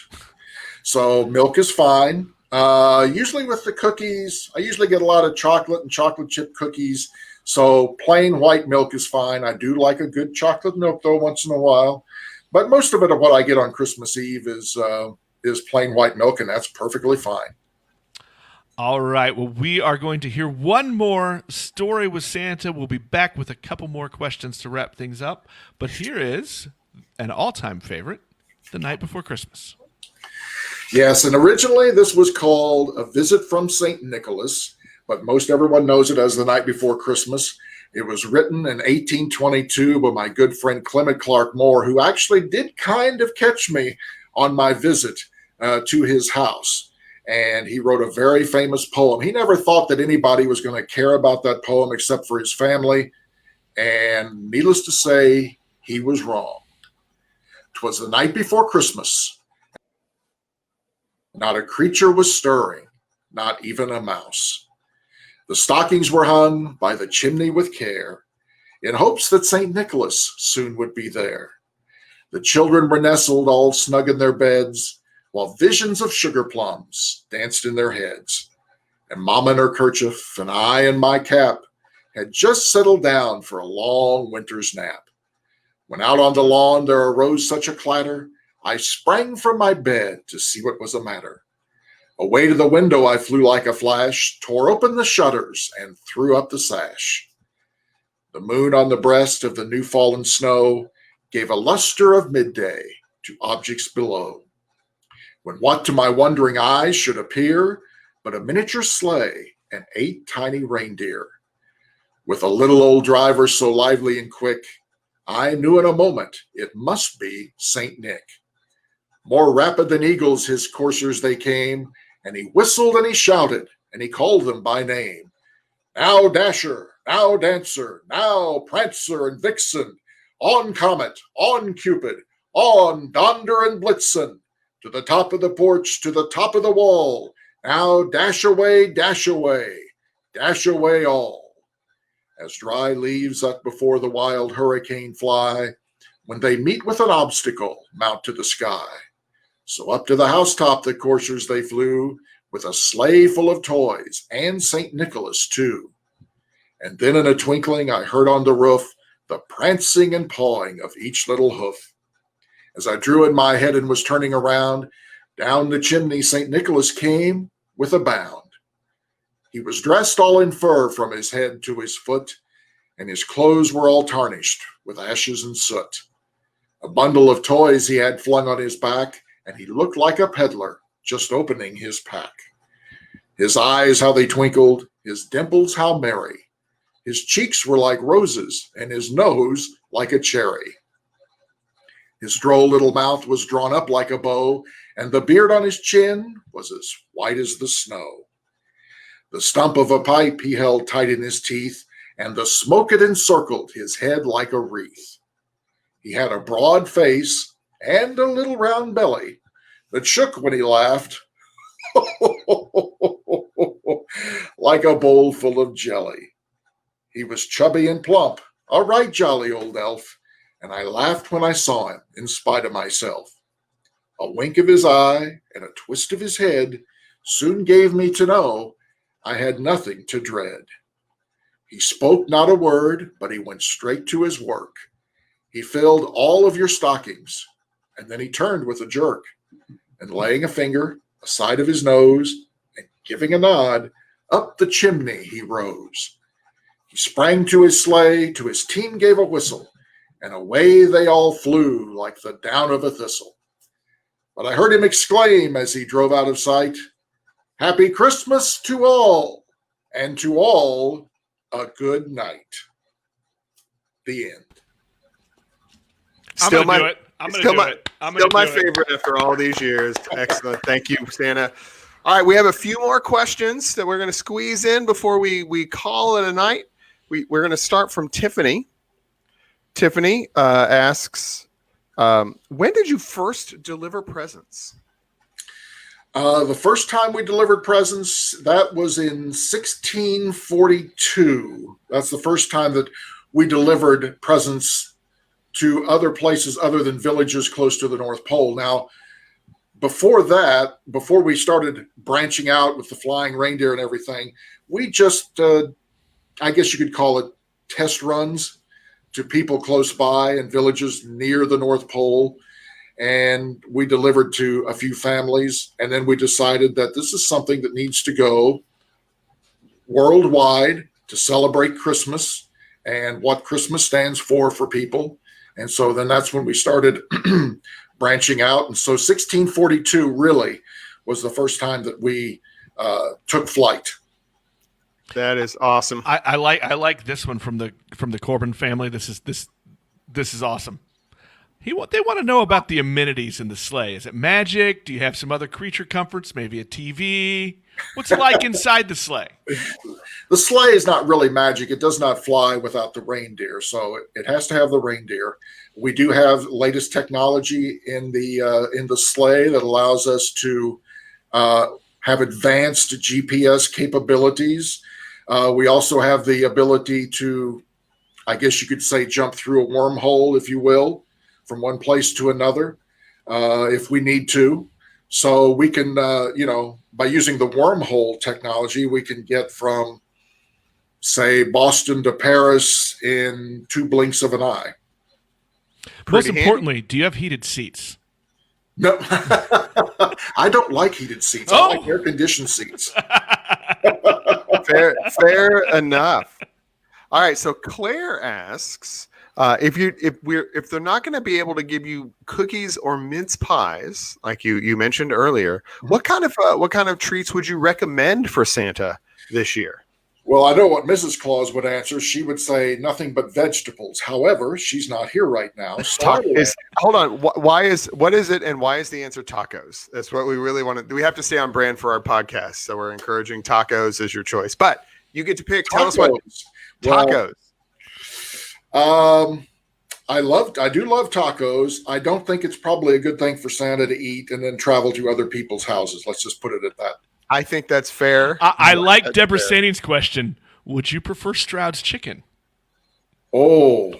so milk is fine. Usually with the cookies, I usually get a lot of chocolate and chocolate chip cookies, so plain white milk is fine. I do like a good chocolate milk though once in a while, but most of what I get on Christmas Eve is plain white milk, and that's perfectly fine. All right. Well, we are going to hear one more story with Santa. We'll be back with a couple more questions to wrap things up. But here is an all-time favorite, The Night Before Christmas. Yes, and originally this was called A Visit from St. Nicholas, but most everyone knows it as The Night Before Christmas. It was written in 1822 by my good friend Clement Clark Moore, who actually did kind of catch me on my visit to his house. And he wrote a very famous poem. He never thought that anybody was going to care about that poem except for his family. And needless to say, he was wrong. 'Twas the night before Christmas. Not a creature was stirring, not even a mouse. The stockings were hung by the chimney with care, in hopes that St. Nicholas soon would be there. The children were nestled all snug in their beds, while visions of sugar plums danced in their heads. And Mama in her kerchief and I in my cap had just settled down for a long winter's nap. When out on the lawn there arose such a clatter, I sprang from my bed to see what was the matter. Away to the window I flew like a flash, tore open the shutters, and threw up the sash. The moon on the breast of the new fallen snow gave a luster of midday to objects below. When what to my wondering eyes should appear but a miniature sleigh and 8 tiny reindeer. With a little old driver so lively and quick, I knew in a moment it must be St. Nick. More rapid than eagles his coursers they came, and he whistled and he shouted, and he called them by name. Now Dasher, now Dancer, now Prancer and Vixen, on Comet, on Cupid, on Donder and Blitzen, to the top of the porch, to the top of the wall. Now dash away, dash away, dash away all. As dry leaves that before the wild hurricane fly, when they meet with an obstacle, mount to the sky. So up to the housetop the coursers they flew, with a sleigh full of toys, and St. Nicholas too. And then in a twinkling I heard on the roof the prancing and pawing of each little hoof. As I drew in my head and was turning around, down the chimney St. Nicholas came with a bound. He was dressed all in fur from his head to his foot, and his clothes were all tarnished with ashes and soot. A bundle of toys he had flung on his back, and he looked like a peddler just opening his pack. His eyes, how they twinkled, his dimples, how merry. His cheeks were like roses, and his nose like a cherry. His droll little mouth was drawn up like a bow, and the beard on his chin was as white as the snow. The stump of a pipe he held tight in his teeth, and the smoke it encircled his head like a wreath. He had a broad face and a little round belly that shook when he laughed like a bowl full of jelly. He was chubby and plump, a right jolly old elf, and I laughed when I saw him in spite of myself. A wink of his eye and a twist of his head soon gave me to know I had nothing to dread. He spoke not a word, but he went straight to his work. He filled all of your stockings, and then he turned with a jerk, and laying a finger aside of his nose and giving a nod, up the chimney he rose. He sprang to his sleigh, to his team gave a whistle, and away they all flew like the down of a thistle. But I heard him exclaim as he drove out of sight, "Happy Christmas to all, and to all a good night." The end. I'm going to do it. I'm going to do it. Still my favorite after all these years. Excellent. Thank you, Santa. All right, we have a few more questions that we're going to squeeze in before we call it a night. We're going to start from Tiffany. Tiffany asks, when did you first deliver presents? The first time we delivered presents, that was in 1642. That's the first time that we delivered presents to other places other than villages close to the North Pole. Now, before that, before we started branching out with the flying reindeer and everything, we just, I guess you could call it test runs to people close by and villages near the North Pole. And we delivered to a few families. And then we decided that this is something that needs to go worldwide to celebrate Christmas and what Christmas stands for people. And so then that's when we started branching out. And so 1642 really was the first time that we took flight. That is awesome. I like this one from the Corbin family. This is awesome. They want to know about the amenities in the sleigh. Is it magic? Do you have some other creature comforts? Maybe a TV? What's it like inside the sleigh? The sleigh is not really magic. It does not fly without the reindeer, so it has to have the reindeer. We do have latest technology in the sleigh that allows us to have advanced GPS capabilities. We also have the ability to, I guess you could say, jump through a wormhole, if you will, from one place to another, if we need to. So we can, by using the wormhole technology, we can get from, say, Boston to Paris in 2 blinks of an eye. Most importantly, do you have heated seats? No, I don't like heated seats. I like air-conditioned seats. Fair enough. All right, so Claire asks, if they're not going to be able to give you cookies or mince pies like you mentioned earlier, what kind of treats would you recommend for Santa this year? Well, I know what Mrs. Claus would answer. She would say nothing but vegetables. However, she's not here right now. So hold on. What is it, and why is the answer tacos? That's what we really want to. We have to stay on brand for our podcast, so we're encouraging tacos as your choice. But you get to pick. Tell us what tacos. Well, I do love tacos. I don't think it's probably a good thing for Santa to eat and then travel to other people's houses. Let's just put it at that. I think that's fair. I like Deborah Sanning's question. Would you prefer Stroud's chicken? Oh,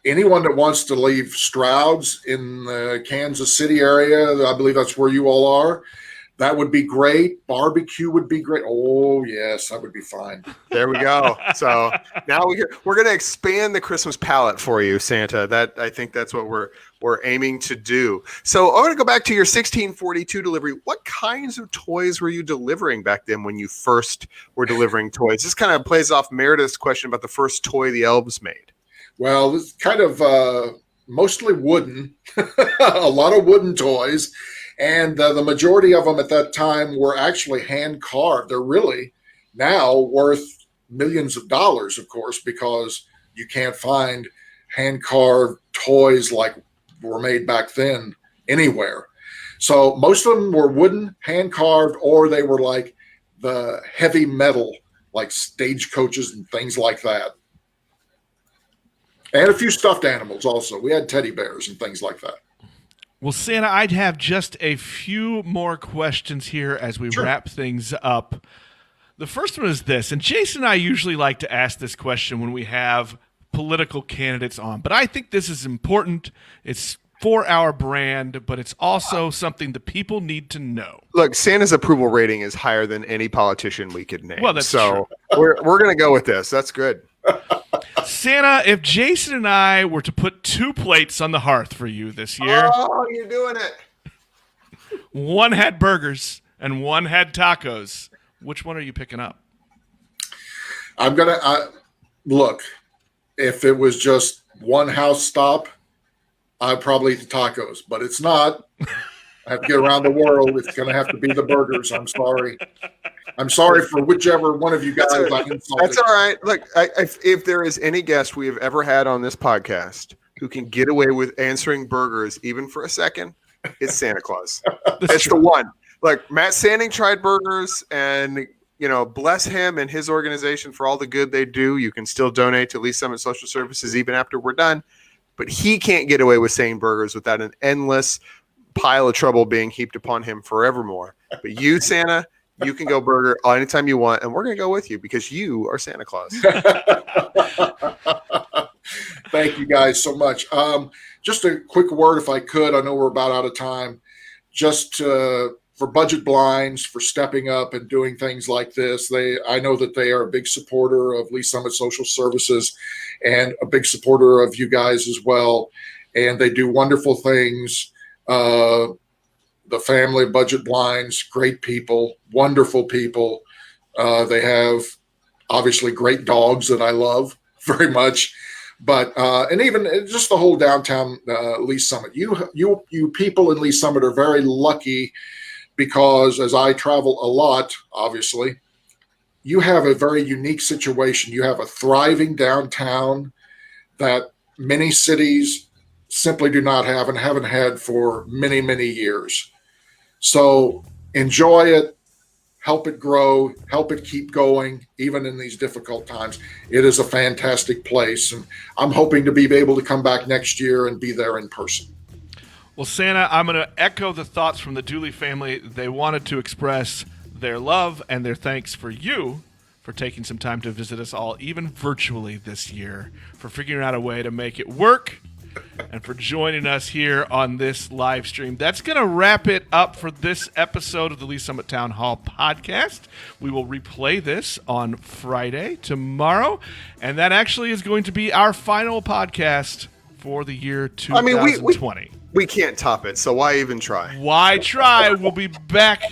anyone that wants to leave Stroud's in the Kansas City area, I believe that's where you all are, that would be great. Barbecue would be great. Oh, yes, that would be fine. There we go. So now we're going to expand the Christmas palette for you, Santa. I think that's what we're aiming to do. So I want to go back to your 1642 delivery. What kinds of toys were you delivering back then when you first were delivering toys? This kind of plays off Meredith's question about the first toy the elves made. Well, it's kind of mostly wooden, a lot of wooden toys. And the majority of them at that time were actually hand carved. They're really now worth millions of dollars, of course, because you can't find hand carved toys like were made back then anywhere. So most of them were wooden, hand carved, or they were like the heavy metal, like stagecoaches and things like that. And a few stuffed animals also. We had teddy bears and things like that. Well, Santa, I'd have just a few more questions here as we wrap things up. The first one is this, and Jason and I usually like to ask this question when we have political candidates on, but I think this is important. It's for our brand, but it's also something that people need to know. Look, Santa's approval rating is higher than any politician we could name. Well, that's true. We're going to go with this. That's good. Santa, if Jason and I were to put 2 plates on the hearth for you this year. Oh, you're doing it. One had burgers and one had tacos. Which one are you picking up? I'm going to look. If it was just one house stop, I'd probably eat the tacos, but it's not. I have to get around the world. It's going to have to be the burgers. I'm sorry. I'm sorry for whichever one of you guys I insulted. That's all right. Look, if there is any guest we have ever had on this podcast who can get away with answering burgers even for a second, it's Santa Claus. It's the one. Like Matt Sanding tried burgers, and bless him and his organization for all the good they do. You can still donate to Lee Summit Social Services even after we're done. But he can't get away with saying burgers without an endless pile of trouble being heaped upon him forevermore. But you, Santa, you can go burger anytime you want, and we're going to go with you because you are Santa Claus. Thank you guys so much. Just a quick word, if I could. I know we're about out of time. Just for Budget Blinds, for stepping up and doing things like this. I know that they are a big supporter of Lee Summit Social Services and a big supporter of you guys as well. And they do wonderful things. The family of Budget Blinds, great people, wonderful people. They have obviously great dogs that I love very much. But and even just the whole downtown Lee Summit. You people in Lee Summit are very lucky because as I travel a lot, obviously, you have a very unique situation. You have a thriving downtown that many cities simply do not have and haven't had for many, many years. So enjoy it, help it grow, help it keep going, even in these difficult times. It is a fantastic place, and I'm hoping to be able to come back next year and be there in person. Well, Santa, I'm going to echo the thoughts from the Dooley family. They wanted to express their love and their thanks for you for taking some time to visit us all, even virtually this year, for figuring out a way to make it work, and for joining us here on this live stream. That's going to wrap it up for this episode of the Lee Summit Town Hall podcast. We will replay this on Friday, tomorrow, and that actually is going to be our final podcast for the year 2020. We can't top it, so why even try? Why try? We'll be back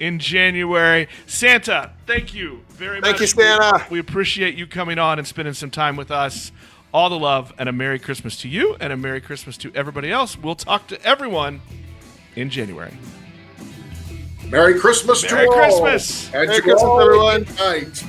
in January. Santa, thank you very much. Thank you, Santa. We appreciate you coming on and spending some time with us. All the love, and a Merry Christmas to you, and a Merry Christmas to everybody else. We'll talk to everyone in January. Merry Christmas to all. Merry Christmas. And Merry to Christmas, all everyone. good night.